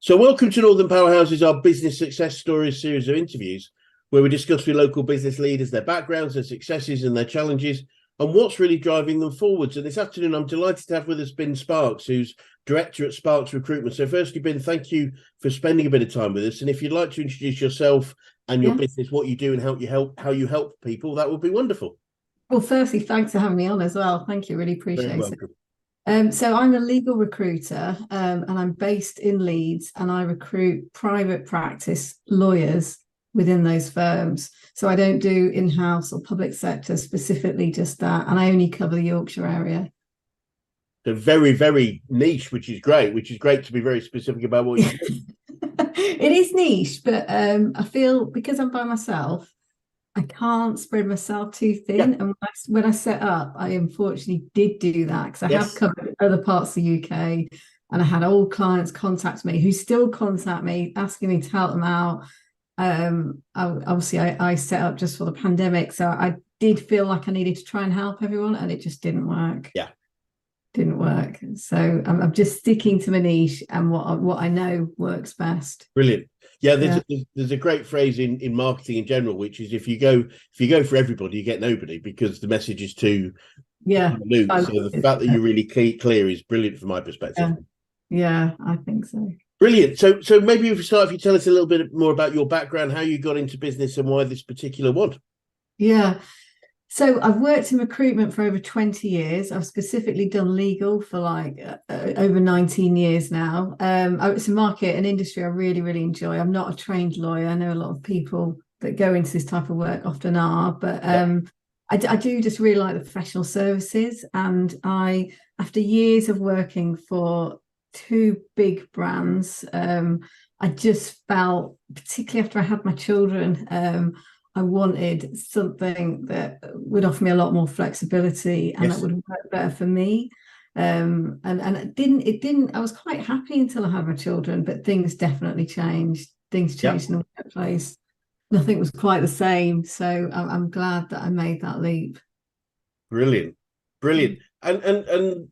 So, welcome to Northern Powerhouses, our business success stories series of interviews, where we discuss with local business leaders their backgrounds, their successes, and their challenges, and what's really driving them forwards. And this afternoon, I'm delighted to have with us Ben Sparks, who's director at Sparks Recruitment. So, firstly, Ben, thank you for spending a bit of time with us. And if you'd like to introduce yourself and your business, what you do, and how you help people, that would be wonderful. Well, firstly, thanks for having me on as well. Thank you. Really appreciate Very it. welcome. So I'm a legal recruiter, and I'm based in Leeds, and I recruit private practice lawyers within those firms. So I don't do in-house or public sector, specifically just that, and I only cover the Yorkshire area. So very, very niche, which is great to be very specific about what you do. It is niche, but I feel because I'm by myself, I can't spread myself too thin. Yeah. And when I set up, I unfortunately did do that because I have covered other parts of the UK, and I had old clients contact me who still contact me asking me to help them out. I set up just for the pandemic, so I did feel like I needed to try and help everyone, and it just didn't work. Yeah. Didn't work. So I'm just sticking to my niche and what I know works best. Brilliant. Yeah, there's a great phrase in marketing in general, which is if you go for everybody, you get nobody, because the message is too loose. So the fact that you're really clear is brilliant from my perspective. Yeah, I think so. Brilliant. So maybe if you tell us a little bit more about your background, how you got into business, and why this particular one. Yeah. So I've worked in recruitment for over 20 years. I've specifically done legal for over 19 years now. It's a market, an industry I really, really enjoy. I'm not a trained lawyer. I know a lot of people that go into this type of work often are, but I do just really like the professional services. And after years of working for two big brands, I just felt, particularly after I had my children, I wanted something that would offer me a lot more flexibility and that would work better for me. And it didn't, I was quite happy until I had my children, but things definitely changed. Things changed in the workplace. Nothing was quite the same. So I'm glad that I made that leap. Brilliant. And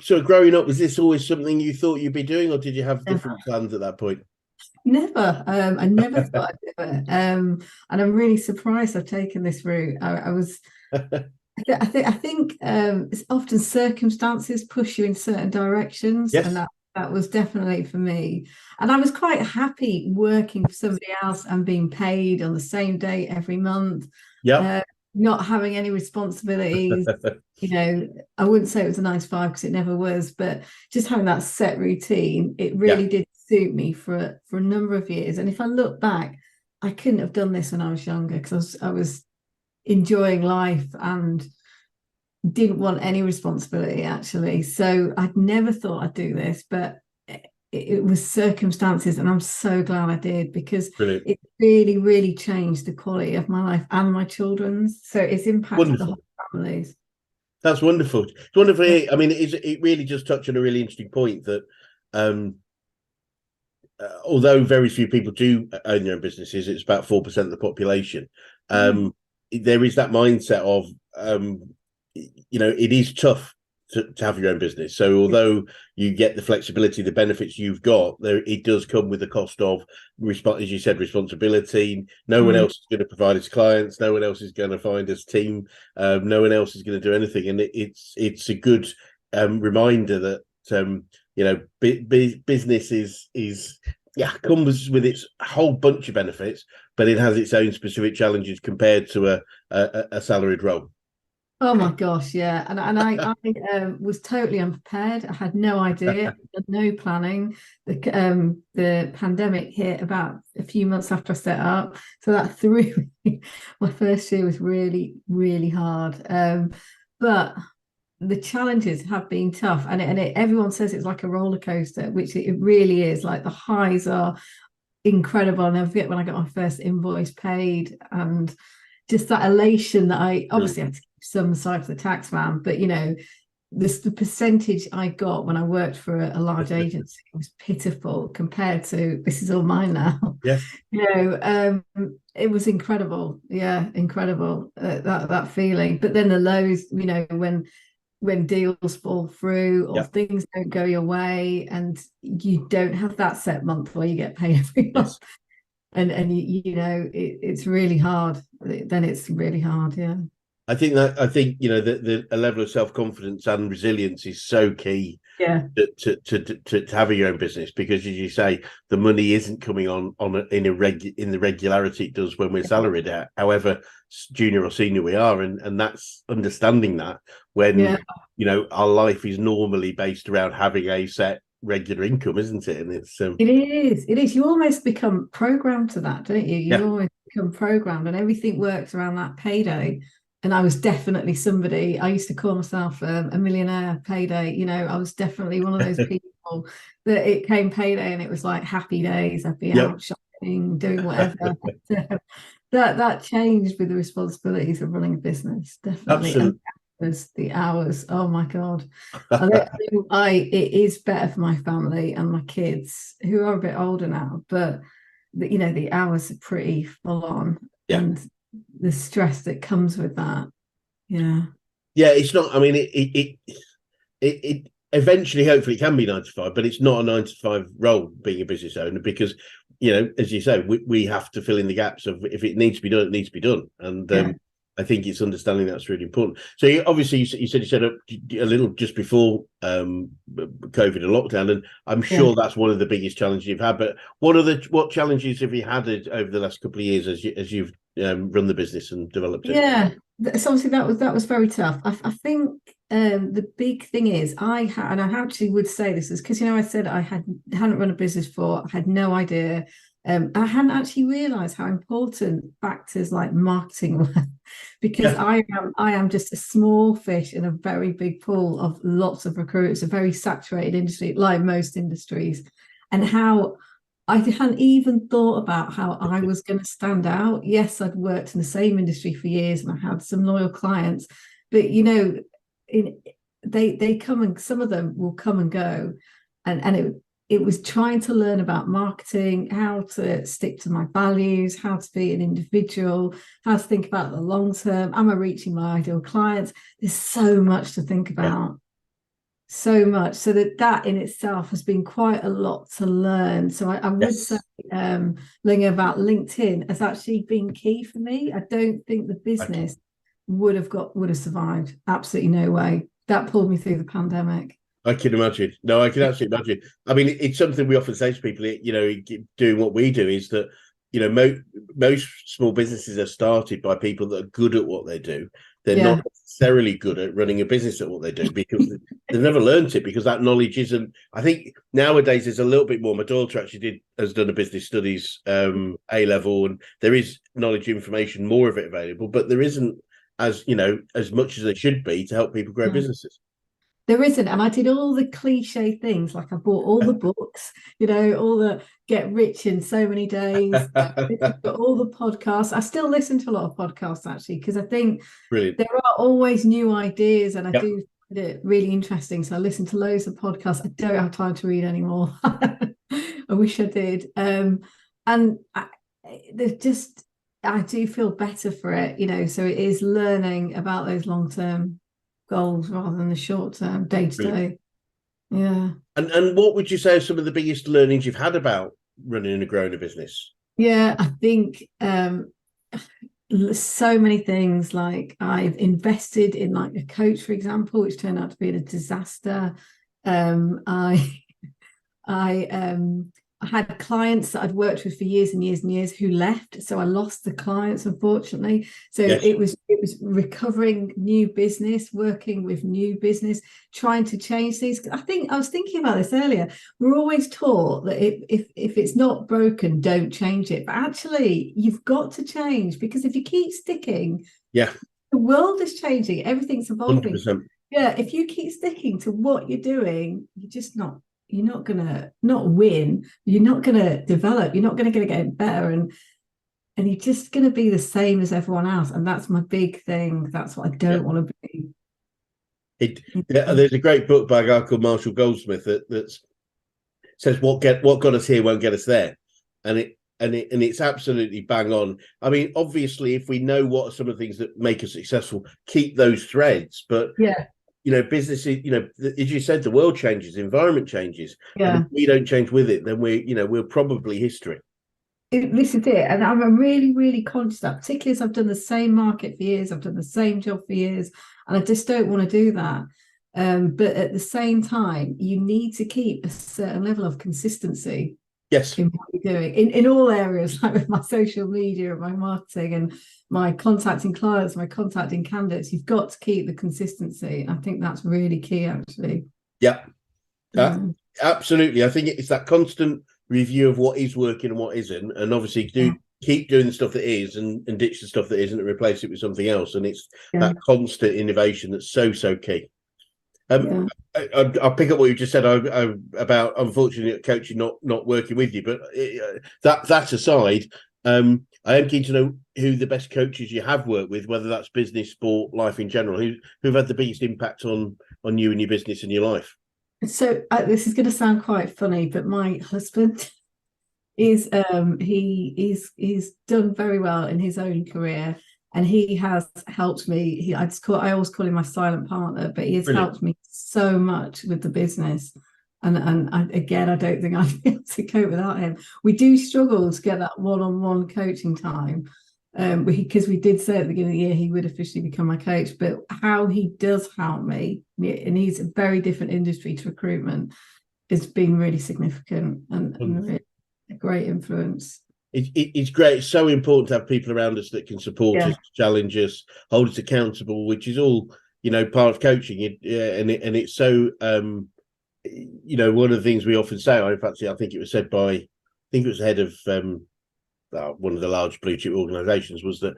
so growing up, was this always something you thought you'd be doing, or did you have different plans at that point? Never. I never thought I'd do it. And I'm really surprised I've taken this route. I think it's often circumstances push you in certain directions, and that was definitely for me. And I was quite happy working for somebody else and being paid on the same day every month. Not having any responsibilities. I wouldn't say it was a 9 to 5 because it never was, but just having that set routine, it really did suit me for a number of years. And if I look back, I couldn't have done this when I was younger, because I was enjoying life and didn't want any responsibility, actually. So I'd never thought I'd do this, but it was circumstances, and I'm so glad I did, because it really, really changed the quality of my life and my children's. So it's impacted the whole families. That's wonderful. It's wonderful. I mean, it really just touched on a really interesting point that although very few people do own their own businesses, it's about 4% of the population. There is that mindset of it is tough to have your own business. So although you get the flexibility, the benefits you've got, it does come with the cost of, as you said, responsibility. No one else is going to provide his clients. No one else is going to find his team. No one else is going to do anything. And it's a good reminder that business is comes with its whole bunch of benefits, but it has its own specific challenges compared to a salaried role. Oh my gosh, yeah. And I was totally unprepared. I had no idea, no planning. The pandemic hit about a few months after I set up. So that threw me. My first year was really, really hard. But the challenges have been tough. And everyone says it's like a roller coaster, which it really is. Like, the highs are incredible. I'll never forget when I got my first invoice paid, and just that elation that I obviously had to keep some aside for the tax man, but the percentage I got when I worked for a large agency was pitiful compared to, this is all mine now. It was incredible. Incredible, that feeling. But then the lows, when when deals fall through or Yeah. things don't go your way, and you don't have that set month where you get paid every month. Yes. And it's really hard. Then it's really hard. Yeah. I think the a level of self-confidence and resilience is so key Yeah. to having your own business, because as you say, the money isn't coming in the regularity it does when we're salaried, however junior or senior we are, and that's understanding that when our life is normally based around having a set regular income, isn't it? And it's it is you almost become programmed to that, don't you? yeah. You always become programmed, and everything works around that payday. And I was definitely somebody, I used to call myself a millionaire payday. I was definitely one of those people that it came payday and it was like happy days. I'd be Yep. out shopping, doing whatever. That changed with the responsibilities of running a business, definitely. Absolutely. And the hours, oh my God. It is better for my family and my kids, who are a bit older now, but the hours are pretty full on. Yeah. And the stress that comes with that. Yeah. It's not, I mean, it eventually, hopefully, it can be 9 to 5, but it's not a 9 to 5 role being a business owner, because as you say, we have to fill in the gaps of, if it needs to be done, it needs to be done. And I think it's understanding that's really important. So obviously you said you set up a little just before COVID and lockdown, and I'm sure that's one of the biggest challenges you've had. But what challenges have you had over the last couple of years as you've run the business and developed it? Yeah. So obviously that was very tough. I think the big thing is and I actually would say this is because I said I hadn't run a business before. I had no idea. I hadn't actually realised how important factors like marketing were, because I am just a small fish in a very big pool of lots of recruiters, a very saturated industry, like most industries, and how I hadn't even thought about how I was going to stand out. Yes, I'd worked in the same industry for years and I had some loyal clients, but they come, and some of them will come and go, and it was trying to learn about marketing, how to stick to my values, how to be an individual, how to think about the long term. Am I reaching my ideal clients? There's so much to think about. So much, so that in itself has been quite a lot to learn. So I would say learning about LinkedIn has actually been key for me. I don't think the business would have survived. Absolutely no way. That pulled me through the pandemic. I can imagine. No, I can absolutely imagine. I mean, it's something we often say to people, doing what we do, is that, most small businesses are started by people that are good at what they do. They're not necessarily good at running a business at what they do, because they've never learned it, because that knowledge isn't. I think nowadays there's a little bit more. My daughter actually has done a business studies A level, and there is knowledge, information, more of it available, but there isn't as much as there should be to help people grow businesses. There isn't. And I did all the cliche things, like I bought all the books, all the get rich in so many days, all the podcasts. I still listen to a lot of podcasts, actually, because I think Brilliant. There are always new ideas, and I do find it really interesting. So I listen to loads of podcasts. I don't have time to read anymore. I wish I did. And I do feel better for it, so it is learning about those long-term goals rather than the short-term, day-to-day. Yeah. And what would you say are some of the biggest learnings you've had about running and growing a business? Yeah, I think so many things. Like, I've invested in like a coach, for example, which turned out to be a disaster. I had clients that I'd worked with for years and years and years who left, so I lost the clients, unfortunately. So it was recovering new business, working with new business, trying to change things. I think I was thinking about this earlier. We're always taught that if it's not broken, don't change it. But actually, you've got to change, because if you keep sticking, the world is changing, everything's evolving. 100%. Yeah, if you keep sticking to what you're doing, you're not gonna not win, you're not gonna develop, you're not gonna get better, and you're just gonna be the same as everyone else. And that's my big thing. That's what I don't want to be. There's a great book by a guy called Marshall Goldsmith that says what got us here won't get us there, and it's absolutely bang on. I mean, obviously, if we know what are some of the things that make us successful, keep those threads, but businesses, as you said, the world changes, the environment changes, and if Yeah. we don't change with it, then we're probably history. This is it. And I'm really, really conscious of that, particularly as I've done the same market for years, I've done the same job for years, and I just don't want to do that. But at the same time, you need to keep a certain level of consistency Yes. in what you're doing in all areas, like with my social media and my marketing and my contacting clients, my contacting candidates. You've got to keep the consistency. I think that's really key, actually. Yeah. Mm. Absolutely. I think it's that constant review of what is working and what isn't, and obviously keep doing the stuff that is and ditch the stuff that isn't and replace it with something else. And it's that constant innovation that's so key. I'll pick up what you just said about unfortunately coaching not working with you, but that aside, I am keen to know who the best coaches you have worked with, whether that's business, sport, life in general, who've had the biggest impact on you and your business and your life. So this is going to sound quite funny, but my husband is he's done very well in his own career, and he has helped me. I always call him my silent partner, but he has helped me so much with the business. And again, I don't think I'd be able to cope without him. We do struggle to get that one-on-one coaching time, because we did say at the beginning of the year he would officially become my coach, but how he does help me, and he's a very different industry to recruitment, has been really significant and really a great influence. It's great. It's so important to have people around us that can support us, challenge us, hold us accountable, which is all part of coaching. And it's so one of the things we often say. I think it was said by, I think it was the head of one of the large blue chip organisations, was that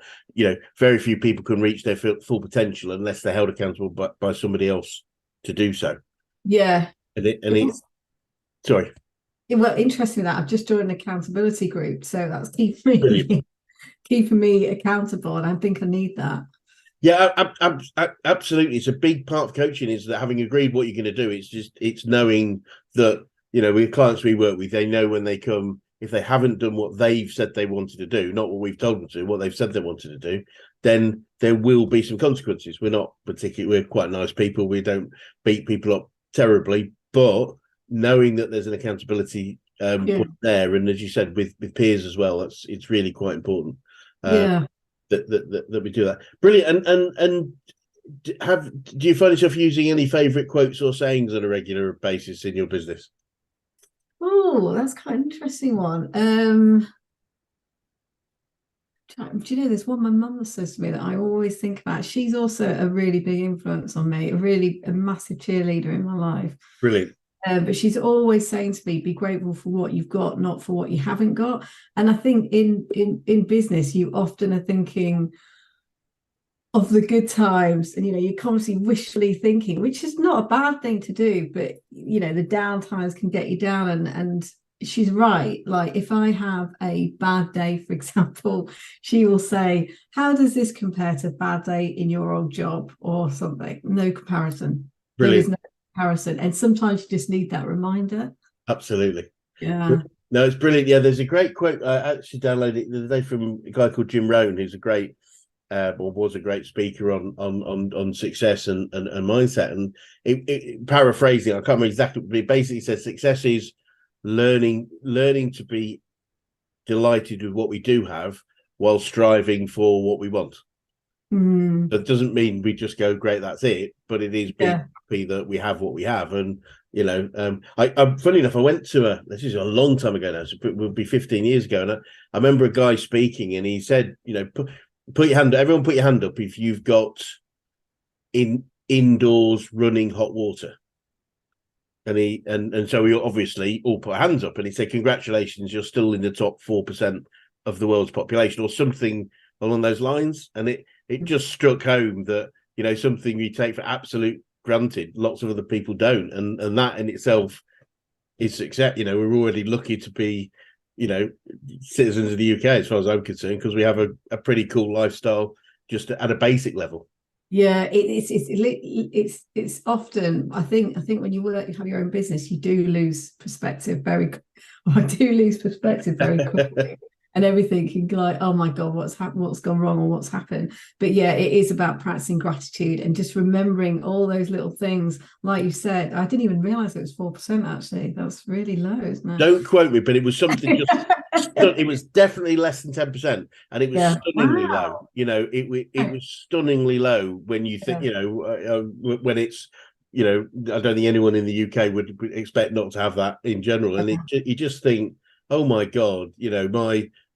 very few people can reach their full potential unless they're held accountable by somebody else to do so. Yeah, sorry. Well, interesting that I've just joined an accountability group, so that's keeping me accountable, and I think I need that. Yeah, absolutely. It's a big part of coaching, is that having agreed what you're going to do, it's knowing that with clients we work with, they know when they come, if they haven't done what they've said they wanted to do, not what we've told them to, what they've said they wanted to do, then there will be some consequences. We're quite nice people. We don't beat people up terribly, but knowing that there's an accountability point there, and as you said, with peers as well, it's really quite important. That we do that. Brilliant. And do you find yourself using any favourite quotes or sayings on a regular basis in your business? Oh, that's quite an interesting one. Do you know, there's one my mum says to me that I always think about. She's also a really big influence on me, a massive cheerleader in my life. Brilliant. But she's always saying to me, be grateful for what you've got, not for what you haven't got. And I think in business, you often are thinking of the good times, and you're constantly wishfully thinking, which is not a bad thing to do, but the down times can get you down. And she's right. Like, if I have a bad day, for example, she will say, how does this compare to a bad day in your old job or something? No comparison. Brilliant. There is no comparison, and sometimes you just need that reminder. Absolutely. Yeah. No, it's brilliant. Yeah, there's a great quote. I actually downloaded it the other day from a guy called Jim Rohn, who's a great or was a great speaker on success and mindset. And paraphrasing, I can't remember exactly, but it basically says success is learning to be delighted with what we do have while striving for what we want. That doesn't mean we just go, great, that's it, but it is being happy that we have what we have. And I'm funny enough, I went to this is a long time ago now, so it would be 15 years ago, and I remember a guy speaking, and he said, put your hand up, everyone put your hand up if you've got indoors running hot water. And so we obviously all put our hands up, and he said, congratulations, you're still in the top 4% of the world's population, or something along those lines. And it just struck home that something we take for absolute granted, lots of other people don't, and that in itself is success. We're already lucky to be citizens of the UK, as far as I'm concerned, because we have a pretty cool lifestyle just at a basic level. Yeah, it's often, I think when you have your own business, you do lose perspective very quickly. and everything can go like, oh my God, what's gone wrong or what's happened. But yeah, it is about practicing gratitude and just remembering all those little things. Like you said, I didn't even realize it was 4% actually. That's really low, isn't Don't quote me, but it was something just. it? It was definitely less than 10%, and it was Yeah. stunningly low. Wow. It was stunningly low when you think, Yeah. when it's, I don't think anyone in the UK would expect not to have that in general, and you just think, oh my God,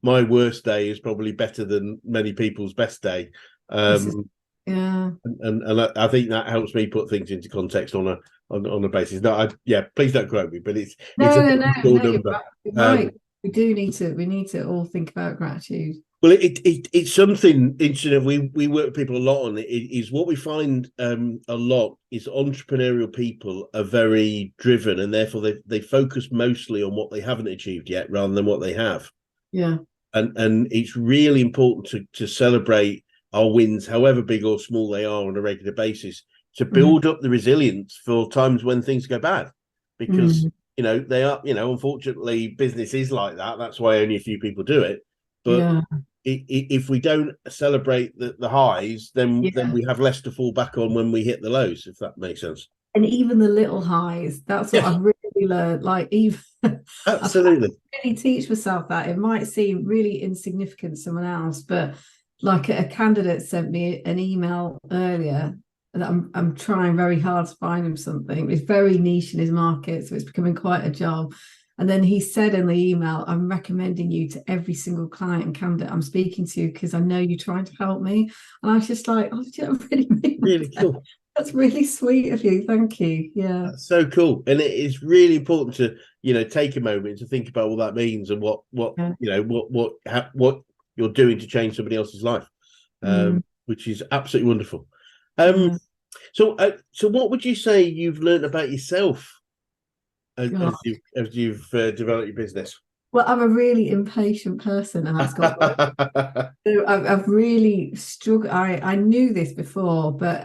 my worst day is probably better than many people's best day. This is, Um, yeah. and I think that helps me put things into context on a basis. No, yeah, please don't quote me, but it's No, a no, no, cool no, you're number. right. You're right. Um, We need to all think about gratitude. Well, it's something interesting. We work with people a lot on it. Is what we find a lot is entrepreneurial people are very driven, and therefore they focus mostly on what they haven't achieved yet rather than what they have. Yeah. And it's really important to celebrate our wins, however big or small they are, on a regular basis, to Mm. build up the resilience for times when things go bad, because Mm. they are, unfortunately business is like that. That's why only a few people do it. But Yeah. if we don't celebrate the highs, then Yeah. we have less to fall back on when we hit the lows, if that makes sense. And even the little highs, that's what Yes, I've really learned. Like, even I've had to absolutely. really teach myself that. It might seem really insignificant to someone else, but like a candidate sent me an email earlier that I'm trying very hard to find him something. It's very niche in his market, so it's becoming quite a job. And then he said in the email, I'm recommending you to every single client and candidate I'm speaking to because I know you're trying to help me. And I was just like, oh, do you really mean Really that? cool. That's really sweet of you. Thank you. Yeah. That's so cool, and it is really important to take a moment to think about what that means and Yeah. what you're doing to change somebody else's life, Mm, which is absolutely wonderful. Um, yeah. so what would you say you've learned about yourself God. as you've developed your business? Well, I'm a really impatient person, and that's got worse. So I've really struggled. I knew this before, but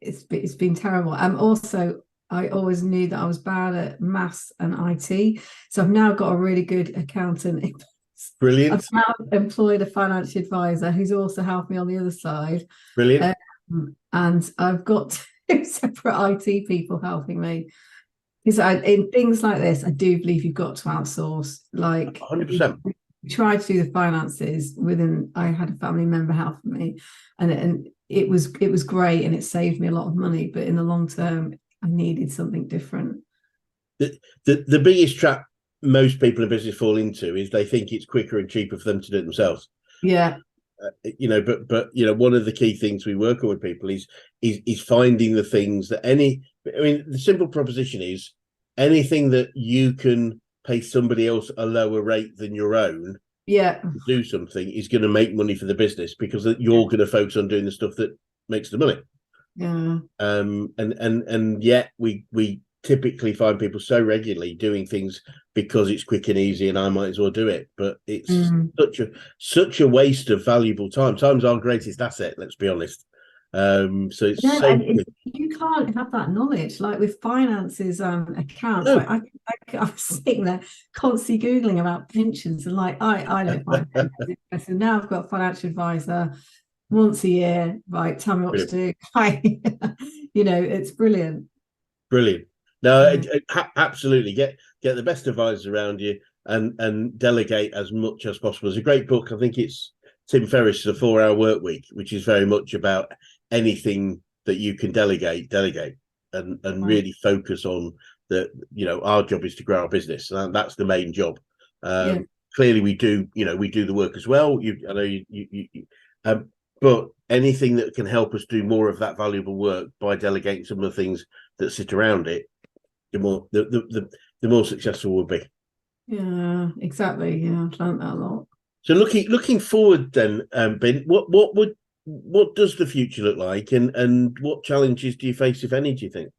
it's been terrible. I always knew that I was bad at maths and IT. So I've now got a really good accountant. I've Brilliant, now employed a financial advisor who's also helped me on the other side. brilliant, And I've got two separate IT people helping me. Because in things like this, I do believe you've got to outsource. Like 100%. we tried to do the finances within. I had a family member helping me, and it was great, and it saved me a lot of money. But in the long term, I needed something different. The biggest trap most people in business fall into is they think it's quicker and cheaper for them to do it themselves. Yeah, But one of the key things we work on with people is finding the things that the simple proposition is anything that you can pay somebody else a lower rate than your own yeah, to do something is going to make money for the business, because you're going to focus on doing the stuff that makes the money. yeah, And yet we typically find people so regularly doing things because it's quick and easy and I might as well do it, but it's mm. such a waste of valuable time. Time's our greatest asset, let's be honest. So it's No, so and you can't have that knowledge. Like with finances and accounts, no, like I was sitting there constantly googling about pensions, and like I don't find pensions interesting. Now I've got a financial advisor once a year, right? Tell me what to brilliant, do. It's brilliant. brilliant. No, Yeah. absolutely get the best advisors around you and delegate as much as possible. There's a great book, I think it's Tim Ferriss' The 4 Hour Work Week, which is very much about anything that you can delegate and Right. really focus on our job is to grow our business, and that's the main job. Yeah. Clearly we do the work as well. I know um, but anything that can help us do more of that valuable work by delegating some of the things that sit around it, the more successful we'll be. Yeah, exactly. Yeah, I've learned that a lot. So looking forward then, Ben, what does the future look like, and what challenges do you face, if any, do you think?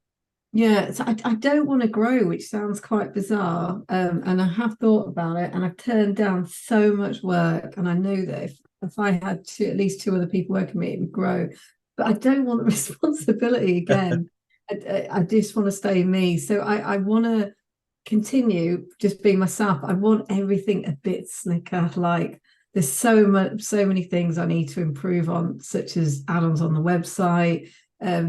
Yeah, so I don't want to grow, which sounds quite bizarre. And I have thought about it, and I've turned down so much work. And I know that if I had at least two other people working with me, it would grow. But I don't want the responsibility again. I just want to stay me. So I want to. continue just being myself. I want everything a bit slicker. Like there's so many things I need to improve on, such as add-ons on the website, a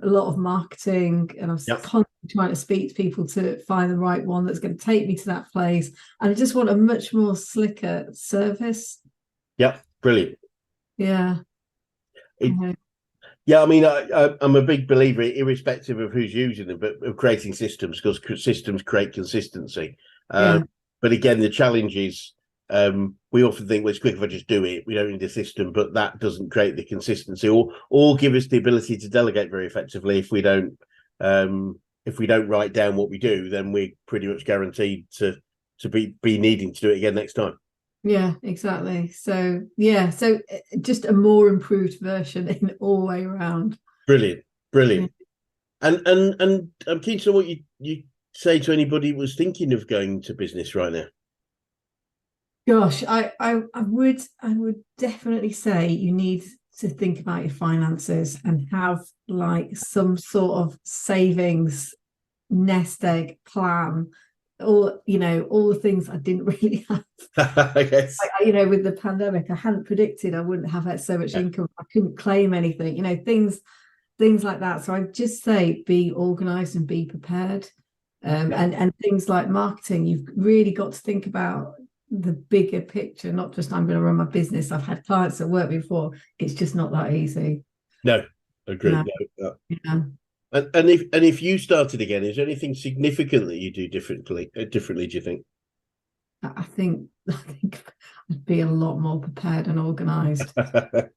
lot of marketing, and I'm constantly trying to speak to people to find the right one that's going to take me to that place. And I just want a much more slicker service. Yeah, brilliant. Yeah. Yeah, I mean, I'm a big believer, irrespective of who's using them, but of creating systems, because systems create consistency. But again, the challenge is we often think, well, it's quick if I just do it. We don't need a system, but that doesn't create the consistency or give us the ability to delegate very effectively. If we don't write down what we do, then we're pretty much guaranteed to be needing to do it again next time. Yeah, exactly. So just a more improved version in all way around. Brilliant. Yeah. And I'm keen to know what you say to anybody who was thinking of going to business right now. Gosh, I would definitely say you need to think about your finances and have like some sort of savings nest egg plan, or all the things I didn't really have. Yes. Like, with the pandemic, I hadn't predicted I wouldn't have so much income. I couldn't claim anything, things like that. So I'd just say be organized and be prepared. And things like marketing, you've really got to think about the bigger picture, not just I'm going to run my business. I've had clients that work before. It's just not that easy. No, agree. No. Yeah. And if you started again, is there anything significant that you do differently? Do you think? I think I'd be a lot more prepared and organised. I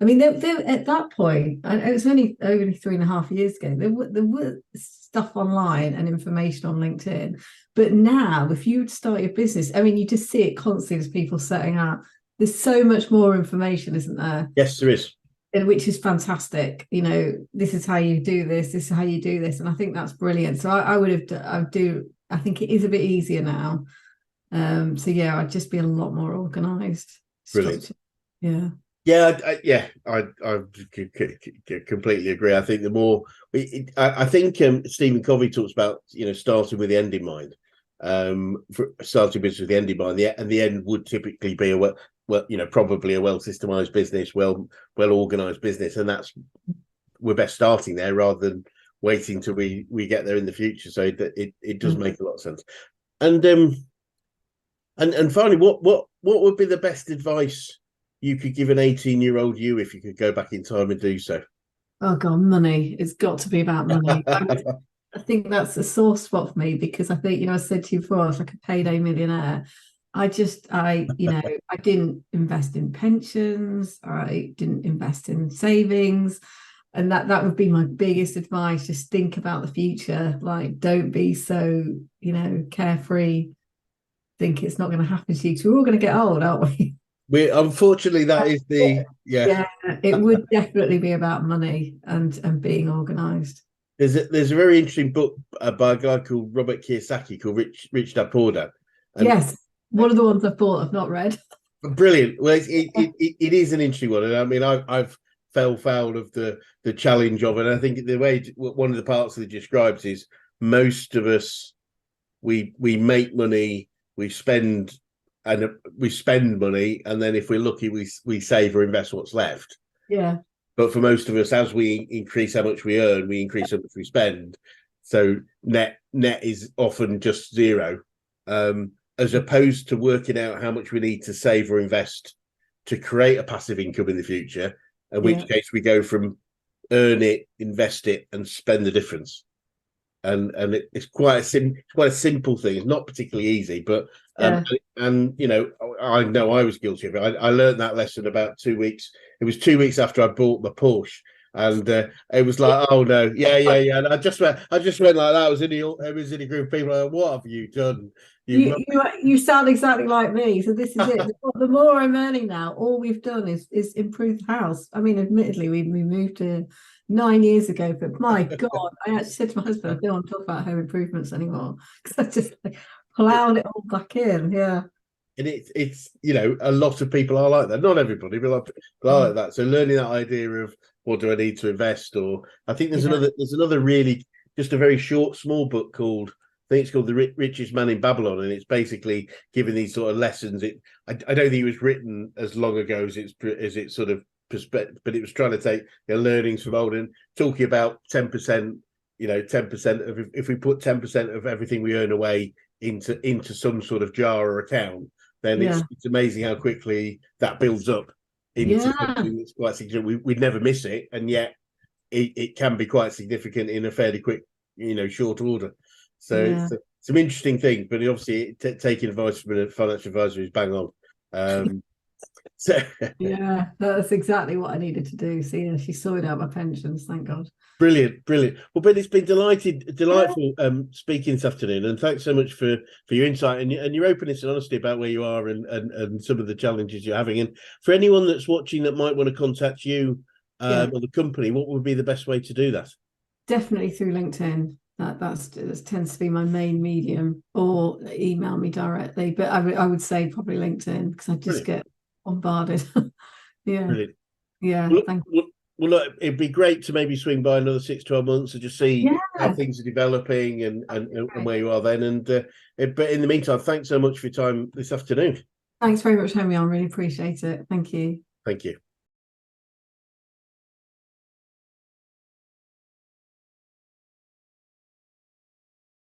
mean, there at that point, it was only 3.5 years ago. There were stuff online and information on LinkedIn, but now, if you start your business, I mean, you just see it constantly as people setting up. There's so much more information, isn't there? Yes, there is. Which is fantastic. This is how you do this. This is how you do this, and I think that's brilliant. So I think it is a bit easier now. I'd just be a lot more organized. Brilliant. Yeah. I completely agree. I think the more I think Stephen Covey talks about starting with the end in mind, starting business with the end in mind, and the end would typically be probably a well systemized business, well organized business, and we're best starting there rather than waiting till we get there in the future. So it does make a lot of sense. And finally, what would be the best advice you could give an 18-year-old you if you could go back in time and do so? Oh God, money. It's got to be about money. I think that's a sore spot for me, because I think, I said to you before, I was like a payday millionaire. I didn't invest in pensions. I didn't invest in savings. And that would be my biggest advice. Just think about the future. Like, don't be so, carefree. Think it's not going to happen to you, because we're all going to get old, aren't we? Unfortunately, that is it would definitely be about money and being organized. There's a very interesting book by a guy called Robert Kiyosaki called Rich Dad Poor Dad. Yes, one of the ones I've bought, I've not read. Brilliant. Well, it is an interesting one, and I mean, I've fell foul of the challenge of it. And I think the way one of the parts that it describes is most of us we make money, we spend money, and then if we're lucky, we save or invest what's left. Yeah. But for most of us, as we increase how much we earn, we increase how much we spend. So net is often just zero, as opposed to working out how much we need to save or invest to create a passive income in the future, in which case we go from earn it, invest it, and spend the difference. And it's quite a simple thing. It's not particularly easy, but I know I was guilty of it. I learned that lesson about 2 weeks. It was 2 weeks after I bought my Porsche, and it was like, oh no, yeah. And I just went like that. I was in a group of people. Like, what have you done? You sound exactly like me. So this is it. The more I'm earning now, all we've done is improve the house. I mean, admittedly, we moved to 9 years ago, but my God, I actually said to my husband, I don't want to talk about home improvements anymore, because I just plowed it all back in. Yeah. And it's a lot of people are like that. Not everybody, but a lot of people are like that. So learning that idea of what do I need to invest, or I think there's another really just a very short, small book called think it's called The Richest Man in Babylon, and it's basically giving these sort of lessons. I don't think it was written as long ago as it's sort of perspective, but it was trying to take the learnings from old and talking about 10%. 10% of, if we put 10% of everything we earn away into some sort of jar or account, then it's amazing how quickly that builds up into something that's quite significant. We'd never miss it, and yet it can be quite significant in a fairly quick, short order. So it's some interesting things, but obviously taking advice from a financial advisor is bang on. So yeah, that's exactly what I needed to do. So she sorted out my pensions, thank God. Brilliant. Well, Ben, it's been delightful speaking this afternoon, and thanks so much for your insight and your openness and honesty about where you are and some of the challenges you're having. And for anyone that's watching that might want to contact you or the company, what would be the best way to do that? Definitely through LinkedIn. That tends to be my main medium, or email me directly. But I would say probably LinkedIn, because I just get bombarded. Brilliant. Thank you. Well, look, it'd be great to maybe swing by another 6-12 months and just see how things are developing and where you are then. But in the meantime, thanks so much for your time this afternoon. Thanks very much for having me on. Really appreciate it. Thank you. Thank you.